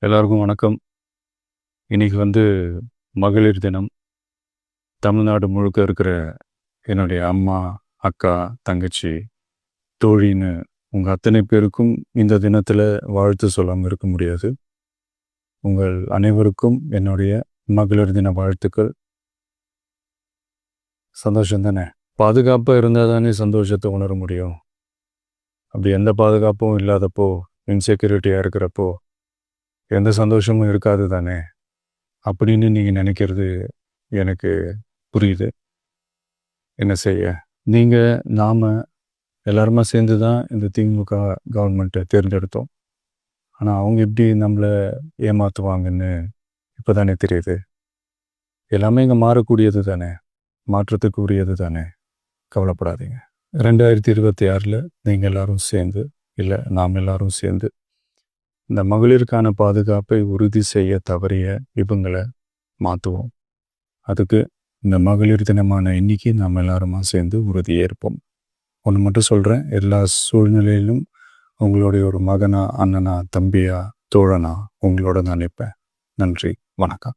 எல்லாருக்கும் வணக்கம். இன்னைக்கு மகளிர் தினம். தமிழ்நாடு முழுக்க இருக்கிற என்னுடைய அம்மா, அக்கா, தங்கச்சி, தோழின்னு உங்கள் அத்தனை பேருக்கும் இந்த தினத்தில் வாழ்த்து சொல்லாமல் இருக்க முடியாது. உங்கள் அனைவருக்கும் என்னுடைய மகளிர் தின வாழ்த்துக்கள். சந்தோஷம் தானே? பாதுகாப்பாக இருந்தால் தானே சந்தோஷத்தை உணர முடியும். அப்படி எந்த பாதுகாப்பும் இல்லாதப்போ, இன்செக்யூரிட்டியாக இருக்கிறப்போ எந்த சந்தோஷமும் இருக்காது தானே அப்படின்னு நீங்கள் நினைக்கிறது எனக்கு புரியுது. என்ன செய்ய, நீங்கள் நாம் எல்லாருமா சேர்ந்து தான் இந்த திமுக கவர்மெண்ட்டை தேர்ந்தெடுத்தோம். ஆனால் அவங்க எப்படி நம்மளை ஏமாற்றுவாங்கன்னு இப்போ தானே தெரியுது. எல்லாமே இங்கே மாறக்கூடியது தானே, மாற்றத்துக்கு உரியது தானே. கவலைப்படாதீங்க. 2026 நீங்கள் எல்லாரும் சேர்ந்து, இல்லை நாம் எல்லாரும் சேர்ந்து இந்த மகளிருக்கான பாதுகாப்பை உறுதி செய்ய தவறிய இவங்களை மாற்றுவோம். அதுக்கு இந்த மகளிர் தினமான இன்னைக்கு நாம் எல்லாருமா சேர்ந்து உறுதியேற்போம். ஒன்று மட்டும் சொல்கிறேன், எல்லா சூழ்நிலையிலும் உங்களுடைய ஒரு மகனா, அண்ணனா, தம்பியா, தோழனா உங்களோட நான் நிற்பேன். நன்றி, வணக்கம்.